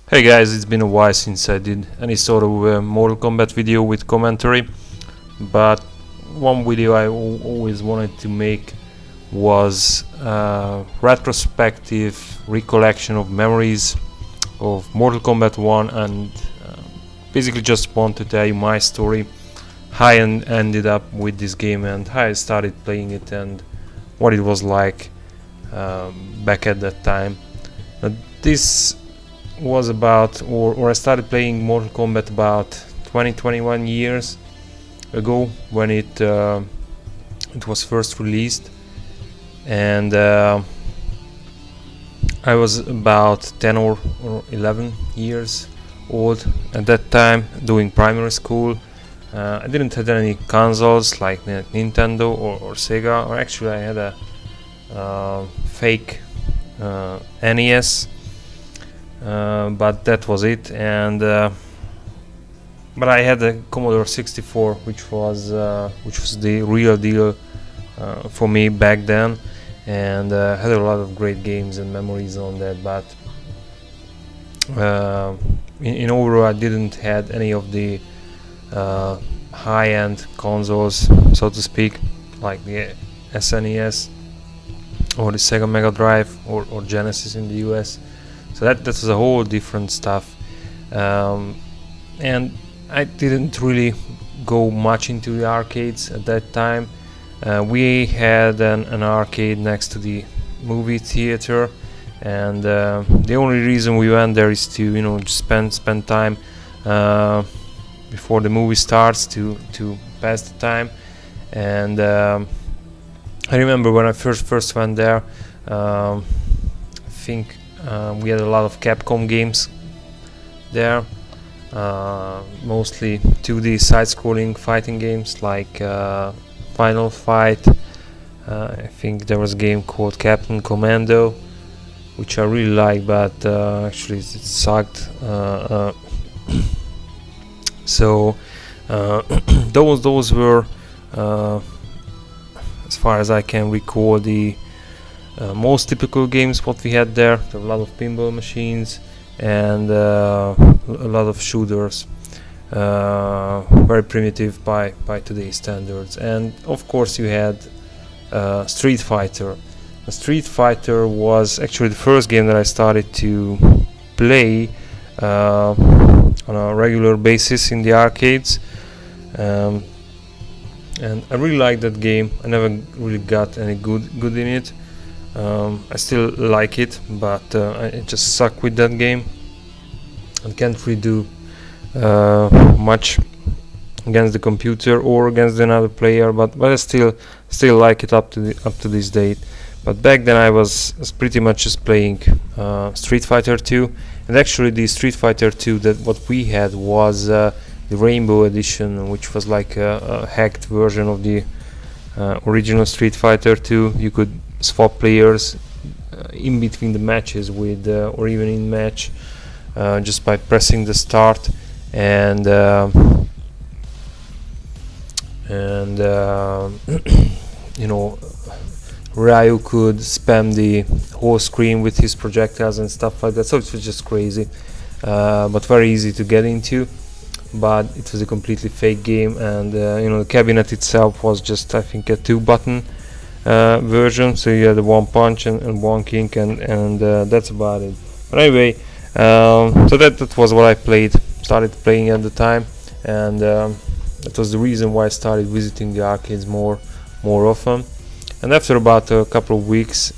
Hey guys, it's been a while since I did any sort of Mortal Kombat video with commentary, but one video I always wanted to make was a retrospective recollection of memories of Mortal Kombat 1 and basically just want to tell you my story, how I ended up with this game and how I started playing it and what it was like back at that time. This was about, or I started playing Mortal Kombat about 20-21 years ago when it was first released, and I was about 10 or 11 years old at that time, doing primary school. I didn't have any consoles like Nintendo or Sega, or actually I had a fake NES. But that was it, and but I had a Commodore 64, which was the real deal for me back then, and had a lot of great games and memories on that. But in overall, I didn't had any of the high-end consoles, so to speak, like the SNES or the Sega Mega Drive or Genesis in the US. So that was a whole different stuff, and I didn't really go much into the arcades at that time. We had an arcade next to the movie theater, and the only reason we went there is to just spend time before the movie starts to pass the time. And I remember when I first went there, I think we had a lot of Capcom games there, mostly 2D side-scrolling fighting games like Final Fight. I think there was a game called Captain Commando, which I really liked, but actually it sucked. So those were, as far as I can recall, the most typical games what we had there. There were a lot of pinball machines and a lot of shooters, very primitive by today's standards. And of course you had Street Fighter. Street Fighter was actually the first game that I started to play on a regular basis in the arcades, and I really liked that game. I never really got any good in it. I still like it, but I just suck with that game and can't really do much against the computer or against another player. But I still like it up to this date. But back then I was pretty much just playing Street Fighter 2, and actually the Street Fighter 2 that what we had was the Rainbow Edition, which was like a hacked version of the original Street Fighter 2. You could swap players in between the matches with or even in match just by pressing the start, and Ryu could spam the whole screen with his projectiles and stuff like that. So it was just crazy, but very easy to get into. But it was a completely fake game, and the cabinet itself was just, I think, a 2-button version, so you had the one punch and one kick, and that's about it. But anyway, so that was what I started playing at the time, and that was the reason why I started visiting the arcades more often. And after about a couple of weeks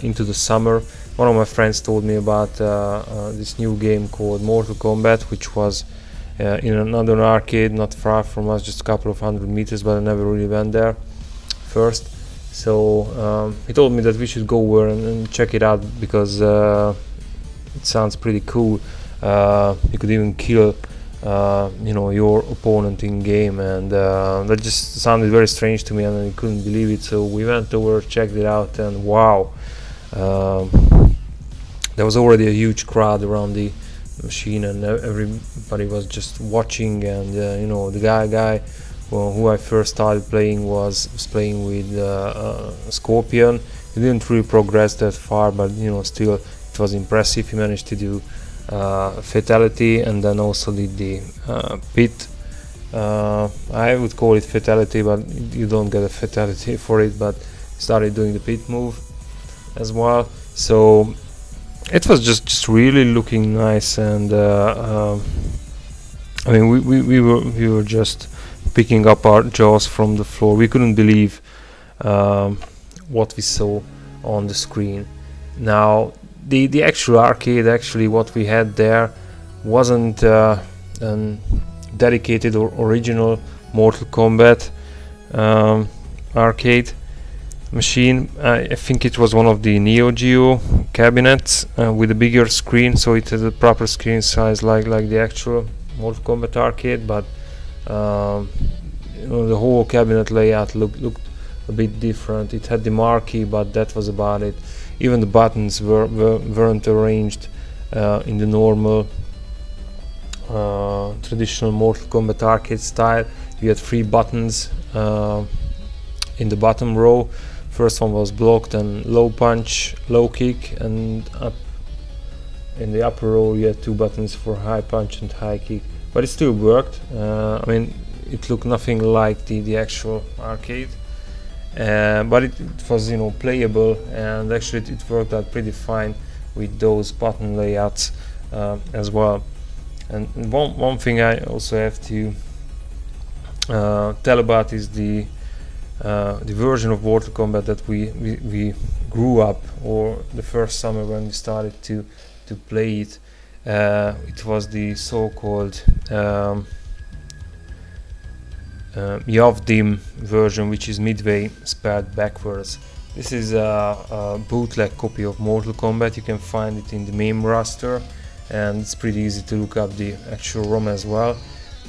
into the summer, one of my friends told me about this new game called Mortal Kombat, which was in another arcade not far from us, just a couple of 100 meters, but I never really went there first. So he told me that we should go over and check it out, because it sounds pretty cool. You could even kill your opponent in game, and that just sounded very strange to me, and I couldn't believe it. So we went over, checked it out, and wow, there was already a huge crowd around the machine, and everybody was just watching. And the guy who I first started playing was playing with Scorpion. He didn't really progress that far, but still it was impressive. He managed to do fatality, and then also did the pit. I would call it fatality, but you don't get a fatality for it, but started doing the pit move as well. So it was just really looking nice, and I mean we were just picking up our jaws from the floor. We couldn't believe what we saw on the screen. Now the actual arcade, actually what we had there wasn't an dedicated or original Mortal Kombat arcade machine. I think it was one of the Neo Geo cabinets with a bigger screen, so it has a proper screen size like the actual Mortal Kombat arcade, but you know, the whole cabinet layout looked a bit different. It had the marquee, but that was about it. Even the buttons weren't arranged in the normal traditional Mortal Kombat arcade style. You had 3 buttons in the bottom row. First one was block, then low punch, low kick, and up in the upper row you had 2 buttons for high punch and high kick. But it still worked. I mean, it looked nothing like the actual arcade, but it was, you know, playable, and actually it worked out pretty fine with those button layouts as well. And one thing I also have to tell about is the version of Mortal Kombat that we grew up, or the first summer when we started to play it. It was the so-called Yavdim version, which is midway spelled backwards. This is a bootleg copy of Mortal Kombat. You can find it in the MAME roster, and it's pretty easy to look up the actual ROM as well.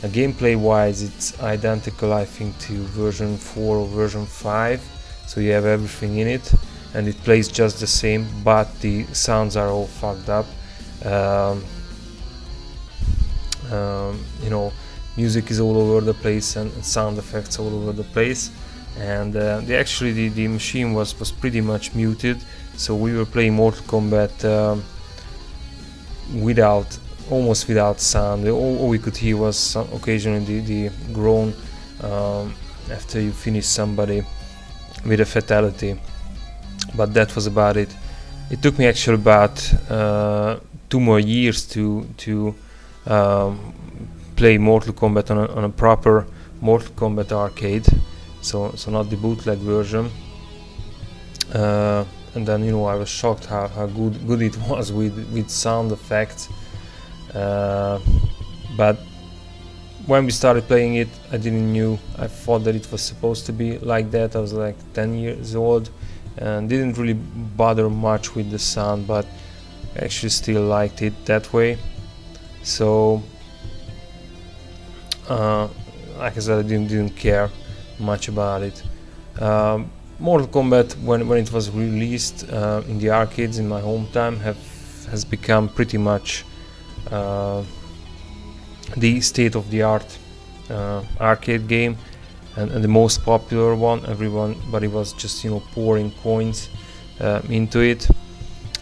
Gameplay wise, it's identical, I think, to version 4 or version 5, so you have everything in it, and it plays just the same, but the sounds are all fucked up. You know, music is all over the place, and sound effects all over the place, and the machine was pretty much muted, so we were playing Mortal Kombat almost without sound. All we could hear was occasionally the groan after you finish somebody with a fatality, but that was about it. It took me actually about 2 more years to play Mortal Kombat on a proper Mortal Kombat arcade, so not the bootleg version. And then, you know, I was shocked how good it was with sound effects. But when we started playing it, I didn't knew. I thought that it was supposed to be like that. I was like 10 years old and didn't really bother much with the sound, but I actually still liked it that way. So like I said, I didn't care much about it. Mortal Kombat, when it was released in the arcades in my hometown, has become pretty much the state-of-the-art arcade game, and the most popular one. Everybody was just, you know, pouring coins into it.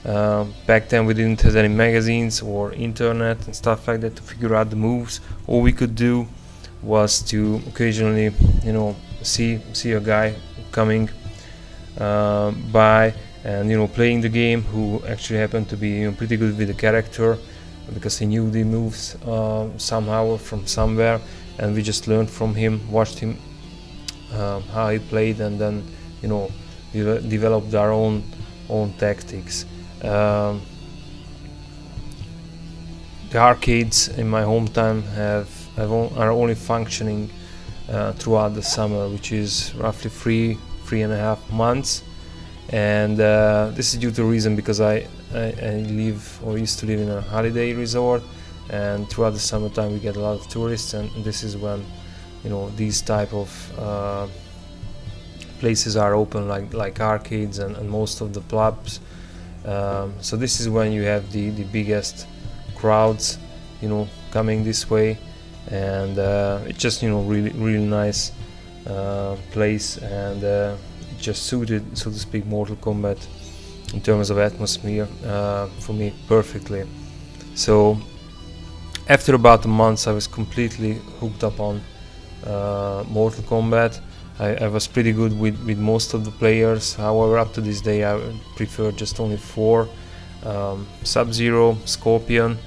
Back then we didn't have any magazines or internet and stuff like that to figure out the moves. All we could do was to occasionally, you know, see a guy coming by and, you know, playing the game, who actually happened to be, you know, pretty good with the character, because he knew the moves somehow or from somewhere, and we just learned from him, watched him how he played, and then, you know, developed our own tactics. The arcades in my hometown are only functioning throughout the summer, which is roughly 3.5 months, and this is due to a reason because I live, or used to live, in a holiday resort, and throughout the summertime we get a lot of tourists, and this is when, you know, these type of places are open, like arcades and most of the pubs. So this is when you have the biggest crowds, you know, coming this way, and it's just, you know, really nice place, and it just suited, so to speak, Mortal Kombat in terms of atmosphere for me perfectly. So after about a month I was completely hooked up on Mortal Kombat. I was pretty good with most of the players. However, up to this day I prefer just only 4: Sub-Zero, Scorpion,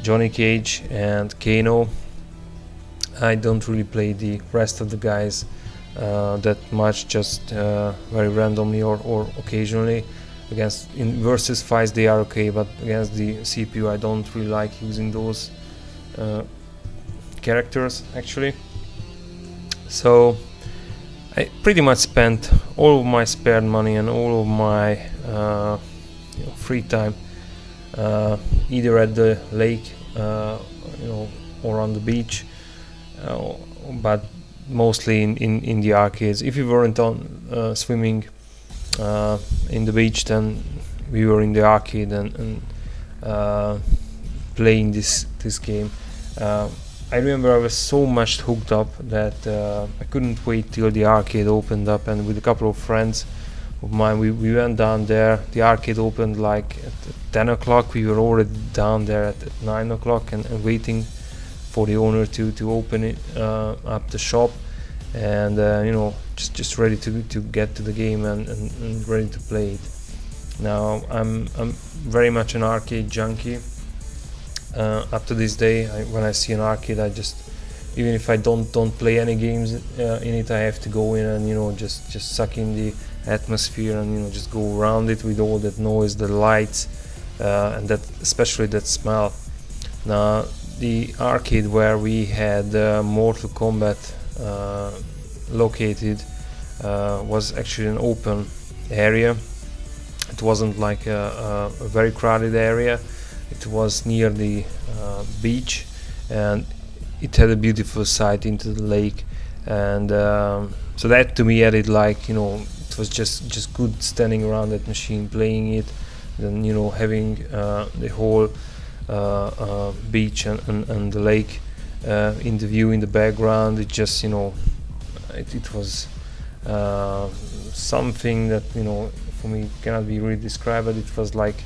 Johnny Cage and Kano. I don't really play the rest of the guys that much, just very randomly or occasionally. Against in versus fights they are okay, but against the CPU I don't really like using those characters actually. So I pretty much spent all of my spared money and all of my free time either at the lake or on the beach, but mostly in the arcades. If we weren't on swimming in the beach, then we were in the arcade and playing this game. I remember I was so much hooked up that I couldn't wait till the arcade opened up, and with a couple of friends of mine we went down there. The arcade opened like at 10 o'clock. We were already down there at 9 o'clock and waiting for the owner to open it up the shop, and just ready to get to the game and ready to play it. Now I'm very much an arcade junkie. Up to this day, when I see an arcade, I just, even if I don't play any games in it, I have to go in and just suck in the atmosphere and just go around it with all that noise, the lights, and that, especially that smell. Now the arcade where we had Mortal Kombat located was actually an open area. It wasn't like a very crowded area. It was near the beach, and it had a beautiful sight into the lake, and so that to me added, like, it was just good standing around that machine playing it, and having the whole beach and the lake in the view in the background. It just it was something that for me cannot be really described, but it was like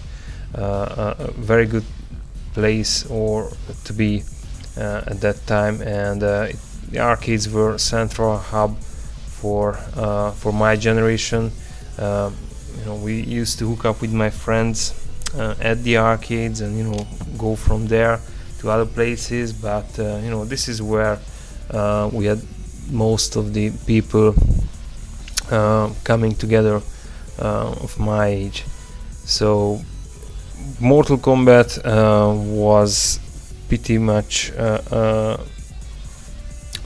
a very good place or to be at that time. And the arcades were a central hub for my generation. We used to hook up with my friends at the arcades and go from there to other places, but this is where we had most of the people coming together of my age. So Mortal Kombat was pretty much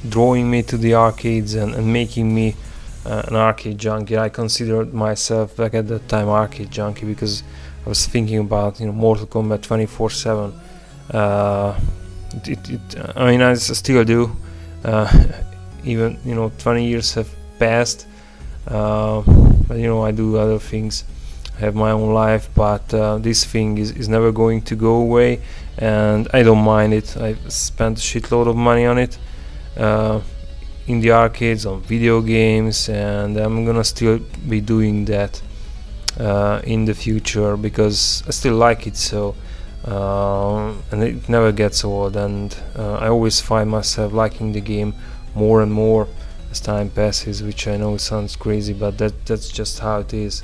drawing me to the arcades and making me an arcade junkie. I considered myself back at that time arcade junkie because I was thinking about Mortal Kombat 24/7. I mean, I still do. Even 20 years have passed, but I do other things. I have my own life, but this thing is never going to go away, and I don't mind it. I've spent a shitload of money on it in the arcades, on video games, and I'm gonna still be doing that in the future because I still like it. So and it never gets old, and I always find myself liking the game more and more as time passes, which I know sounds crazy, but that's just how it is.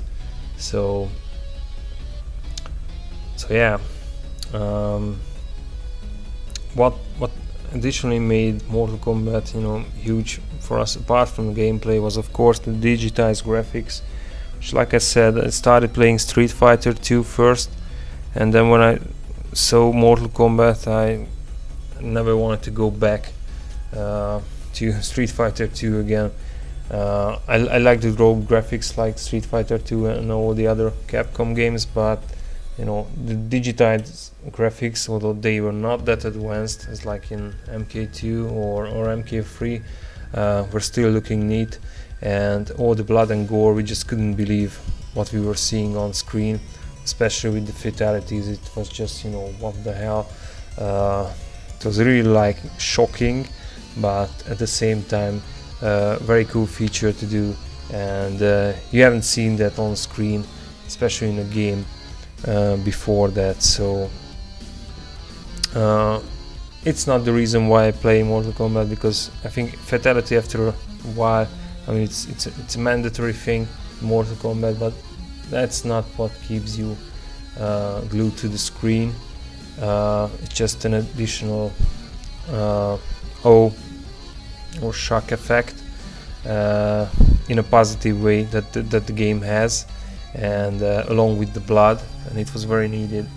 So yeah, what additionally made Mortal Kombat huge for us, apart from the gameplay, was of course the digitized graphics, which, like I said, I started playing Street Fighter 2 first, and then when I saw Mortal Kombat I never wanted to go back to Street Fighter 2 again. I like the raw graphics like Street Fighter 2 and all the other Capcom games, but the digitized graphics, although they were not that advanced as like in MK2 or MK3, were still looking neat, and all the blood and gore, we just couldn't believe what we were seeing on screen, especially with the fatalities. It was just what the hell. It was really like shocking, but at the same time very cool feature to do, and you haven't seen that on screen, especially in a game before that. So Uh, it's not the reason why I play Mortal Kombat, because I think fatality after a while, I mean it's a mandatory thing, Mortal Kombat, but that's not what keeps you glued to the screen. It's just an additional oh or shock effect in a positive way that the game has, and along with the blood, and it was very needed.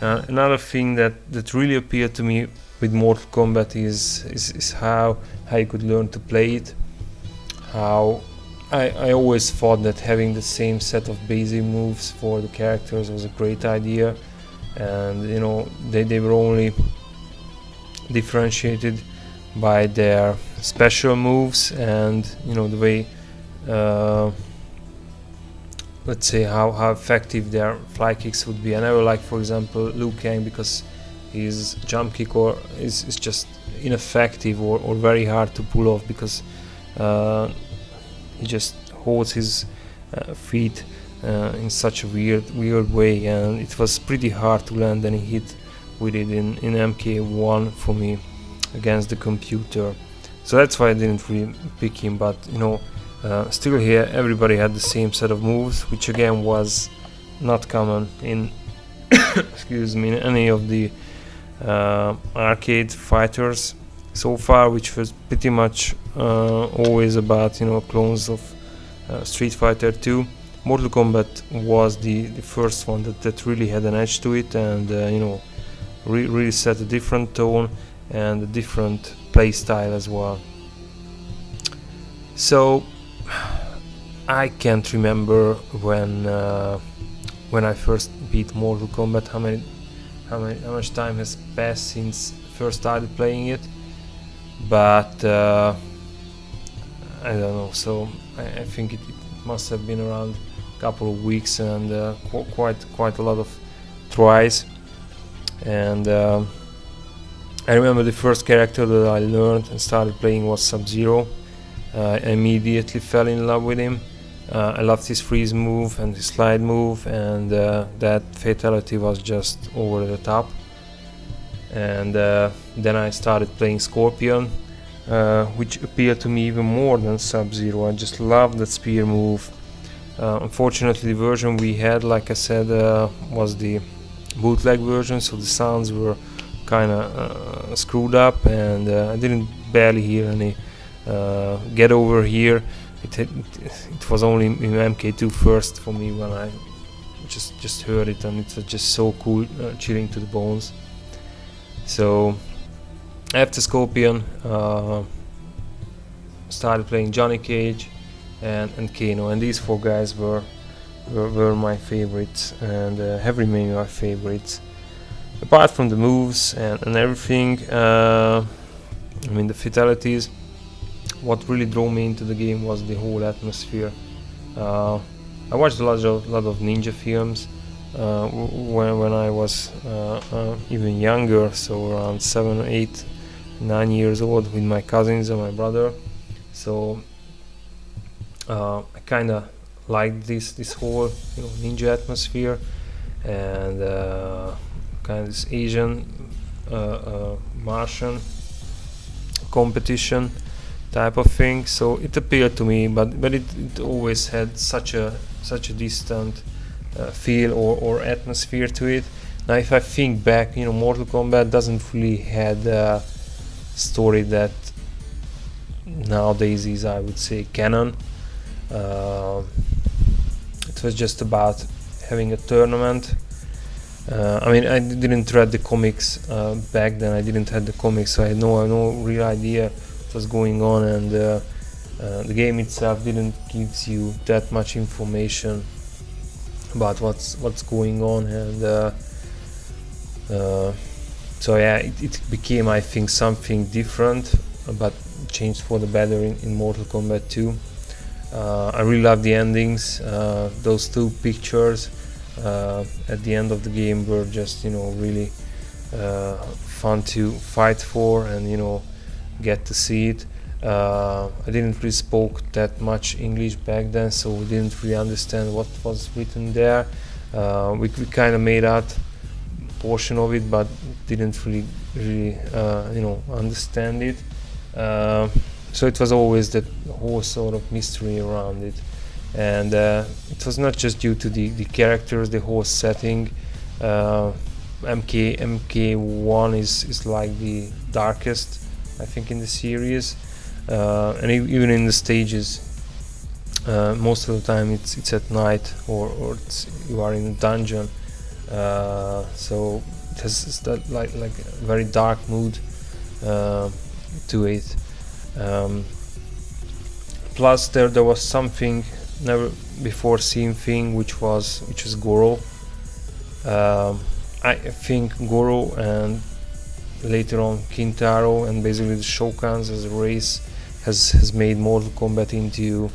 Another thing that really appealed to me with Mortal Kombat is how you could learn to play it. How I always thought that having the same set of basic moves for the characters was a great idea, and you know they were only differentiated by their special moves, and you know the way let's say how effective their fly kicks would be. I never liked, for example, Liu Kang, because his jump kick is just ineffective or very hard to pull off, because he just holds his feet in such a weird way, and it was pretty hard to land any hit with it in MK1 for me against the computer. So that's why I didn't really pick him. But you know, still here everybody had the same set of moves, which again was not common in excuse me, in any of the arcade fighters so far, which was pretty much always about, you know, clones of Street Fighter 2. Mortal Kombat was the first one that really had an edge to it, and you know, really set a different tone and a different play style as well. So I can't remember when I first beat Mortal Kombat, how much time has passed since first started playing it, but I don't know. So I think it must have been around a couple of weeks, and quite a lot of tries. And I remember the first character that I learned and started playing was Sub-Zero. I immediately fell in love with him. I loved his freeze move and his slide move, and that fatality was just over the top. And then I started playing Scorpion, which appealed to me even more than Sub-Zero. I just loved that spear move. Unfortunately, the version we had, like I said, was the bootleg version, so the sounds were kind of screwed up, and I didn't barely hear any get over here. It was only in MK2 first for me when I just heard it, and it was just so cool, chilling to the bones. So after Scorpion, started playing Johnny Cage and Kano, and these four guys were my favorites, and have remained my favorites. Apart from the moves and everything, I mean the fatalities, what really drew me into the game was the whole atmosphere. I watched a lot of ninja films when I was even younger, so around 7, 8, 9 years old, with my cousins and my brother. So I kind of liked this whole, you know, ninja atmosphere, and kind of this Asian Martian competition type of thing. So it appealed to me, but it always had such a distant feel or atmosphere to it. Now if I think back, you know, Mortal Kombat doesn't really had a story that nowadays is, I would say, canon. It was just about having a tournament. I mean, I didn't read the comics back then. I didn't have the comics, so I had no real idea what was going on, and the game itself didn't give you that much information about what's going on, and so yeah, it became, I think, something different, but changed for the better in Mortal Kombat 2. I really love the endings. Those two pictures at the end of the game were just, you know, really fun to fight for, and you know, get to see it. I didn't really spoke that much English back then, so we didn't really understand what was written there. We kind of made out portion of it, but didn't really understand it. So it was always that whole sort of mystery around it, and it was not just due to the characters, the whole setting. MK1 is like the darkest, I think, in the series, and even in the stages. Most of the time it's at night, or you are in a dungeon, so it has that like a very dark mood to it. Plus there was something never before seen thing, which was Goro. I think Goro and later on Kintaro and basically the Shoguns as a race has made Mortal Kombat into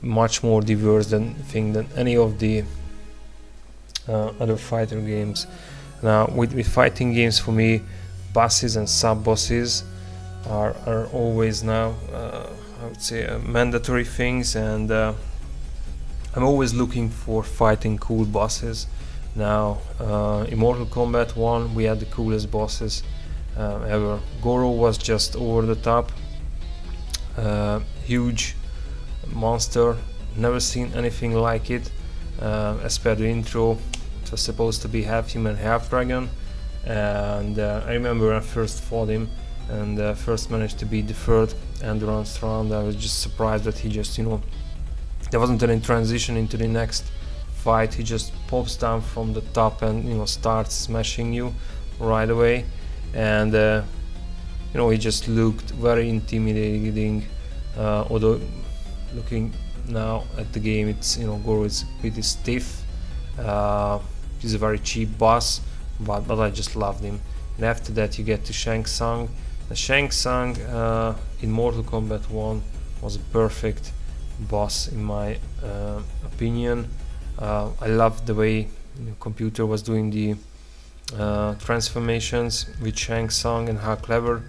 much more diverse than any of the other fighter games. Now with fighting games, for me, bosses and sub-bosses are always now I would say mandatory things, and I'm always looking for fighting cool bosses. Now in Mortal Kombat 1 we had the coolest bosses ever. Goro was just over the top, huge monster, never seen anything like it. As per the intro, it was supposed to be half human, half dragon, and I remember when I first fought him and first managed to beat the third endurance round. I was just surprised that he just, there wasn't any transition into the next fight. He just pops down from the top and starts smashing you right away, and he just looked very intimidating. Although looking now at the game, it's Goro is pretty stiff. He's a very cheap boss, but I just loved him. And after that you get to Shang Tsung. The Shang Tsung in Mortal Kombat 1 was a perfect boss in my opinion. I loved the way the computer was doing the transformations with Shang Tsung and how clever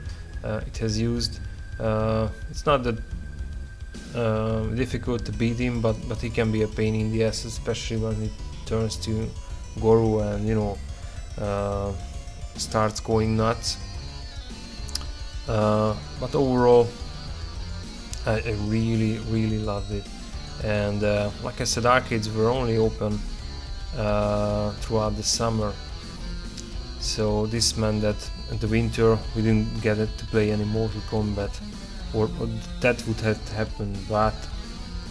it has used. It's not that difficult to beat him, but he can be a pain in the ass, especially when he turns to Goro and starts going nuts. But overall, I really loved it. And like I said, arcades were only open throughout the summer, so this meant that in the winter we didn't get it to play any Mortal Kombat, or that would have happened, but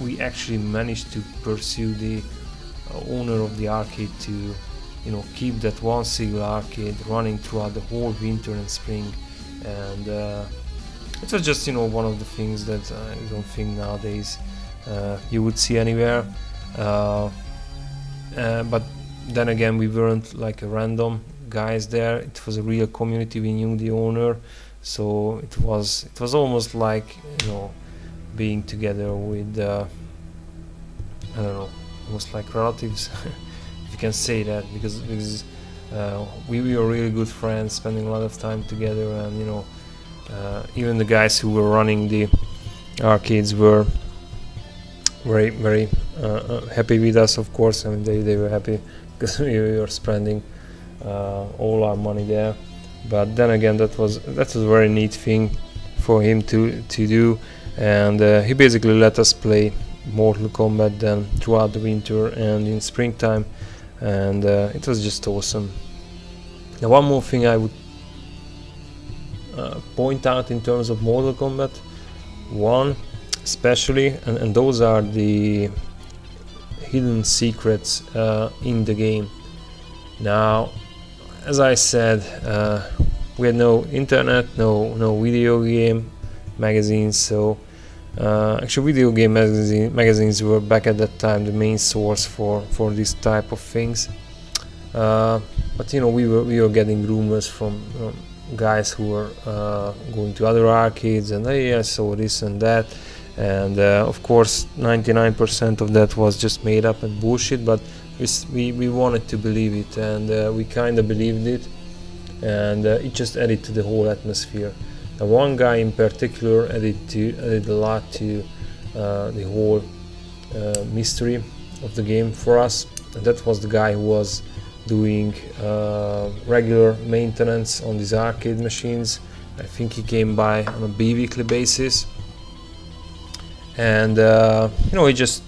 we actually managed to pursue the owner of the arcade to keep that one single arcade running throughout the whole winter and spring. And it was just one of the things that I don't think nowadays you would see anywhere. But then again, we weren't like a random guys there. It was a real community. We knew the owner, so it was almost like being together with I don't know, almost like relatives, if you can say that, because we were really good friends, spending a lot of time together, and even the guys who were running the arcades were very happy with us, of course. I mean, they were happy because we were spending all our money there. But then again, that was a very neat thing for him to do, and he basically let us play Mortal Kombat then throughout the winter and in springtime, and it was just awesome. Now, one more thing I would point out in terms of Mortal Kombat 1 especially, and those are the hidden secrets in the game. Now, as I said, we had no internet, no video game magazines, so actually video game magazines were back at that time the main source for this type of things. But we were getting rumors from guys who were going to other arcades, and hey, I saw this and that, and of course 99% of that was just made up and bullshit, but we wanted to believe it, and we kind of believed it, and it just added to the whole atmosphere. Now, one guy in particular added a lot to the whole mystery of the game for us, and that was the guy who was doing regular maintenance on these arcade machines. I think he came by on a bi-weekly basis, and you know, he just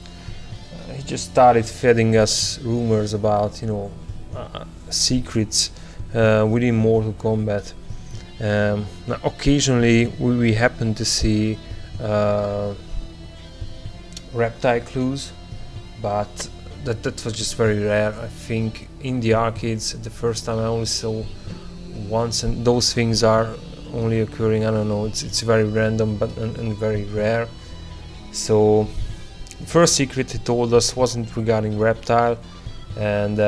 started feeding us rumors about, you know, secrets within Mortal Kombat. Now occasionally we happen to see reptile clues, but that was just very rare. I think in the arcades the first time I only saw once, and those things are only occurring, I don't know, it's very random, but and very rare. So the first secret he told us wasn't regarding reptile, and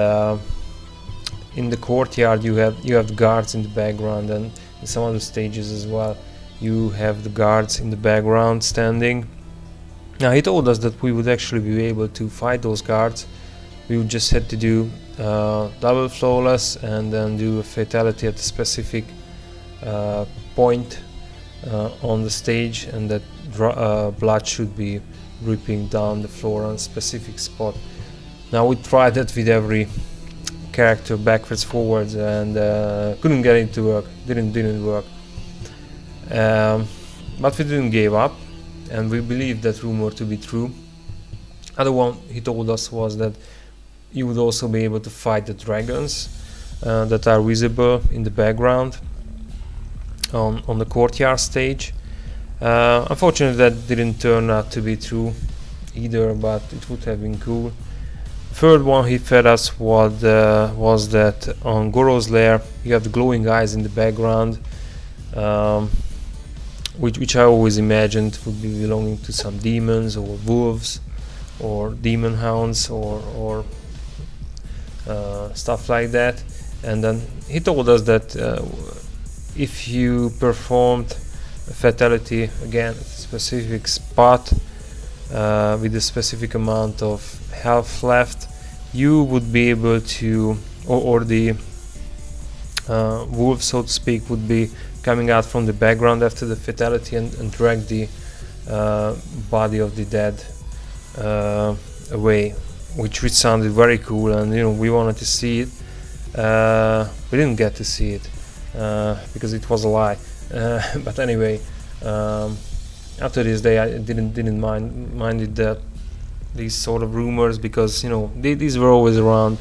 in the courtyard you have the guards in the background, and in some other stages as well you have the guards in the background standing. Now he told us that we would actually be able to fight those guards. We would just have to do double flawless and then do a fatality at a specific point on the stage, and that blood should be dripping down the floor on a specific spot. Now we tried that with every character backwards, forwards, and couldn't get it to work. Didn't work. But we didn't give up, and we believed that rumor to be true. Other one he told us was that you would also be able to fight the dragons that are visible in the background on the courtyard stage. Unfortunately that didn't turn out to be true either, but it would have been cool. Third one he fed us was that on Goro's lair you have the glowing eyes in the background, which I always imagined would be belonging to some demons or wolves or demon hounds or stuff like that. And then he told us that if you performed a fatality again at a specific spot with a specific amount of health left, you would be able to, or the wolf, so to speak, would be coming out from the background after the fatality and drag the body of the dead away, which sounded very cool, and you know, we wanted to see it. We didn't get to see it because it was a lie. But anyway, after this day I didn't minded that these sort of rumors, because you know these were always around.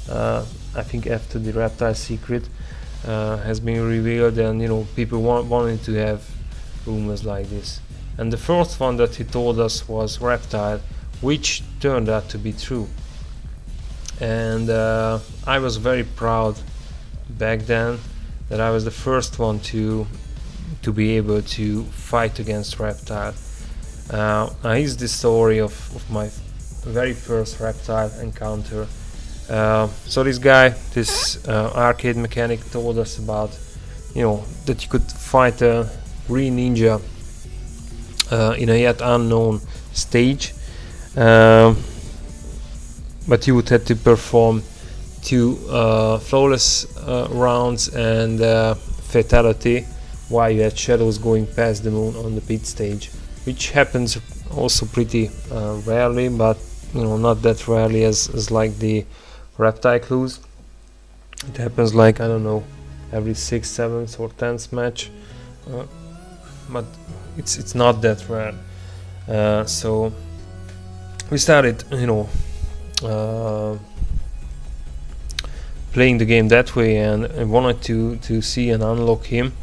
I think after the reptile secret has been revealed, and you know, people wanted to have rumors like this. And the fourth one that he told us was reptile, which turned out to be true. And I was very proud back then that I was the first one to be able to fight against reptile. Now here's the story of my very first reptile encounter. So this guy, this arcade mechanic, told us about, you know, that you could fight a green ninja in a yet unknown stage, but you would have to perform 2 flawless rounds and fatality while you had shadows going past the moon on the pit stage, which happens also pretty rarely, but you know, not that rarely as like the reptile clues. It happens like, I don't know, every 6th, 7th or 10th match, but it's not that rare. So we started, you know, playing the game that way, and I wanted to see and unlock him,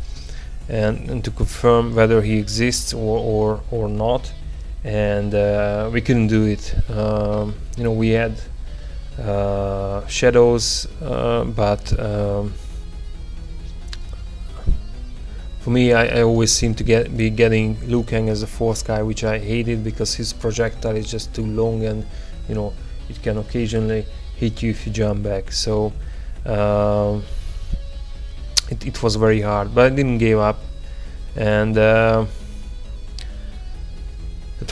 and to confirm whether he exists or not. And we couldn't do it. You know, we had shadows, but for me, I always seem to be getting Liu Kang as a 4th guy, which I hated because his projectile is just too long, and you know, it can occasionally hit you if you jump back. So it was very hard, but I didn't give up. And at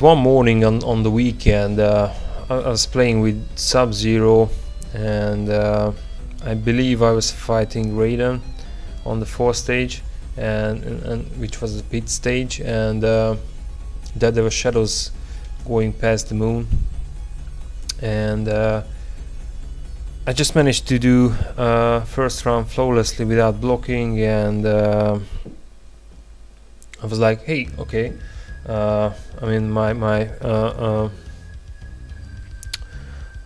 one morning on the weekend, I was playing with Sub-Zero, and I believe I was fighting Raiden on the 4th stage, and which was the pit stage, and that there were shadows going past the moon, and I just managed to do first round flawlessly without blocking, and I was like, hey, okay. I mean, my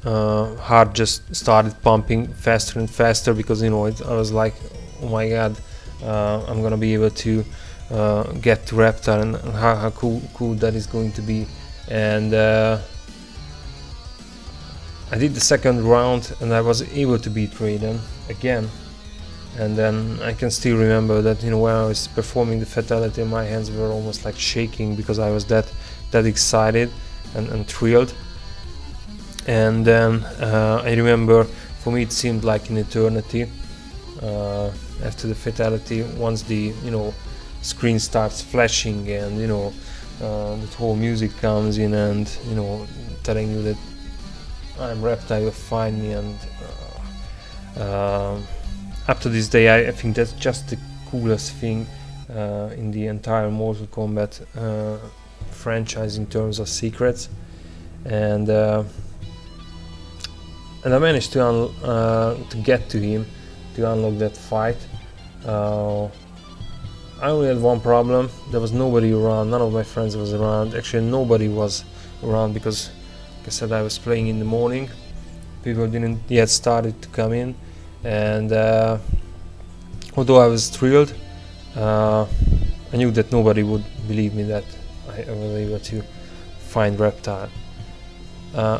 heart just started pumping faster and faster, because I was like, oh my god, I'm gonna be able to get to Reptar, and how cool that is going to be. And I did the second round and I was able to beat Raiden again. And then I can still remember that, when I was performing the fatality, my hands were almost like shaking, because I was that excited and thrilled. And then I remember, for me it seemed like an eternity after the fatality, once the screen starts flashing, and the whole music comes in, and telling you that I'm Reptile, you'll find me. And up to this day, I think that's just the coolest thing in the entire Mortal Kombat franchise in terms of secrets. And I managed to get to him, to unlock that fight. I only had one problem: there was nobody around. None of my friends was around. Actually, nobody was around, because, like I said, I was playing in the morning. People didn't yet started to come in, and although I was thrilled, I knew that nobody would believe me that I was able to find Reptile.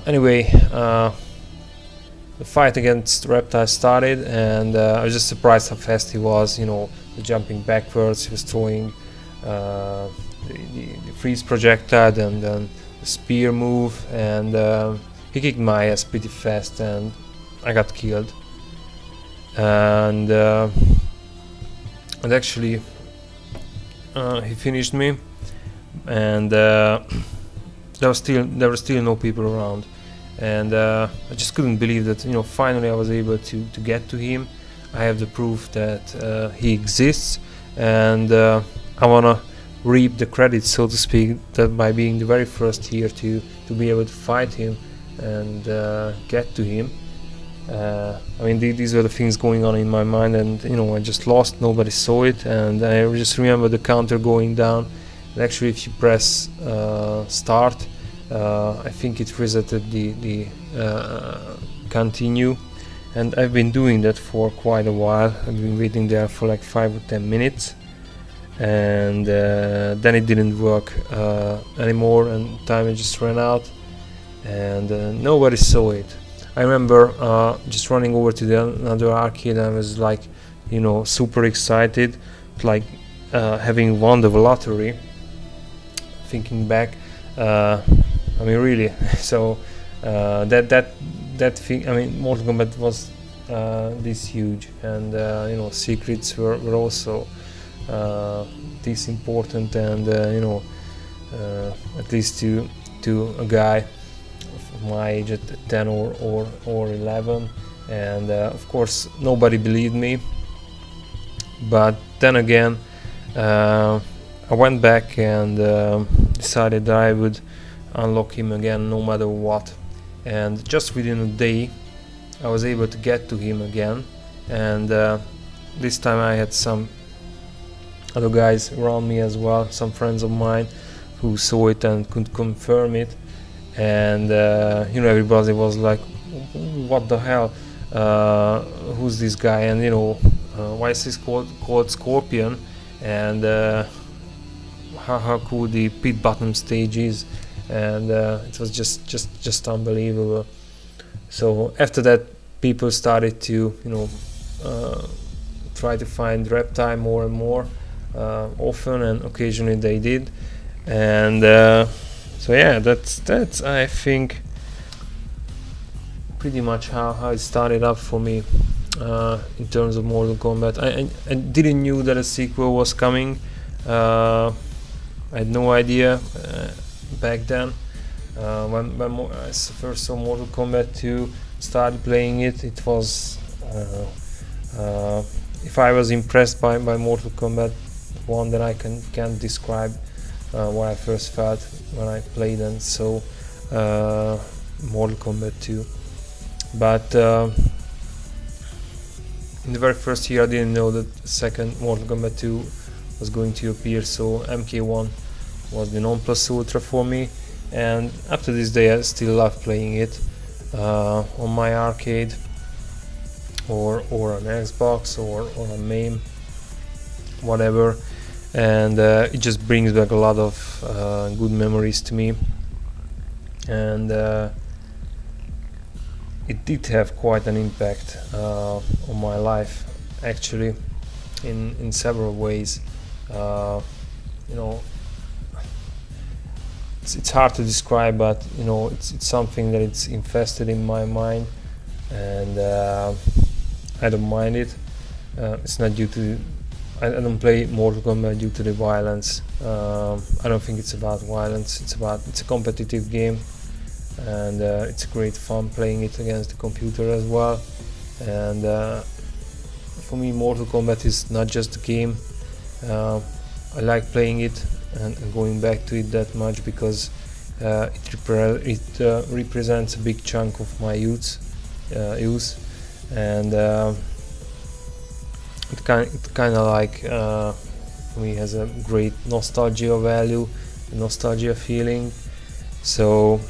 Anyway, the fight against Reptile started, and I was just surprised how fast he was. Jumping backwards, he was throwing the freeze projectile, and then the spear move, and he kicked my ass pretty fast, and I got killed. And actually, he finished me, and there were still no people around, and I just couldn't believe that finally I was able to get to him. I have the proof that he exists, and I wanna reap the credit, so to speak, that by being the very first here to be able to fight him and get to him. I mean, these were the things going on in my mind, and I just lost. Nobody saw it, and I just remember the counter going down. And actually, if you press start, I think it resetted the continue, and I've been doing that for quite a while. I've been waiting there for like 5 or 10 minutes, and then it didn't work anymore, and time just ran out, and nobody saw it. I remember just running over to another arcade, and I was like, super excited, like having won the lottery. Thinking back, I mean, really. So that thing. I mean, Mortal Kombat was this huge, and secrets were also this important, and at least to a guy of my age at 10 or 11, and of course nobody believed me. But then again, I went back and decided that I would unlock him again no matter what, and just within a day I was able to get to him again, and this time I had some other guys around me as well, some friends of mine who saw it and could confirm it, and everybody was like, what the hell, who's this guy, and why is this called Scorpion, and how cool the pit bottom stage is, and it was just unbelievable. So after that, people started to try to find Reptile more and more often, and occasionally they did, and so yeah, that's I think pretty much how it started up for me in terms of Mortal Kombat. I didn't knew that a sequel was coming. I had no idea back then. When I first saw Mortal Kombat 2, started playing it, it was if I was impressed by Mortal Kombat 1, then I can't describe what I first felt when I played and saw Mortal Kombat 2. But In the very first year I didn't know that the second Mortal Kombat 2 was going to appear, so MK1 was the non plus ultra for me, and up to this day I still love playing it on my arcade or on Xbox or on MAME, whatever, and it just brings back a lot of good memories to me, and it did have quite an impact on my life, actually, in several ways. You know, it's hard to describe, but you know, it's something that it's infested in my mind, and I don't mind it. It's not due to I don't play Mortal Kombat due to the violence. I don't think it's about violence. It's a competitive game, and it's great fun playing it against the computer as well. And for me, Mortal Kombat is not just a game. I like playing it and going back to it that much because it represents a big chunk of my youth, and it kind of like for me has a great nostalgia value, a nostalgia feeling. So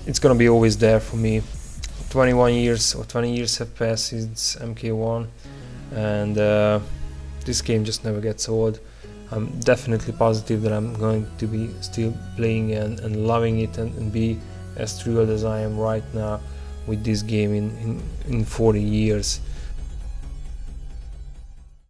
it's gonna be always there for me. 20 years have passed since MK1, and this game just never gets old. I'm definitely positive that I'm going to be still playing and loving it and be as thrilled as I am right now with this game in 40 years.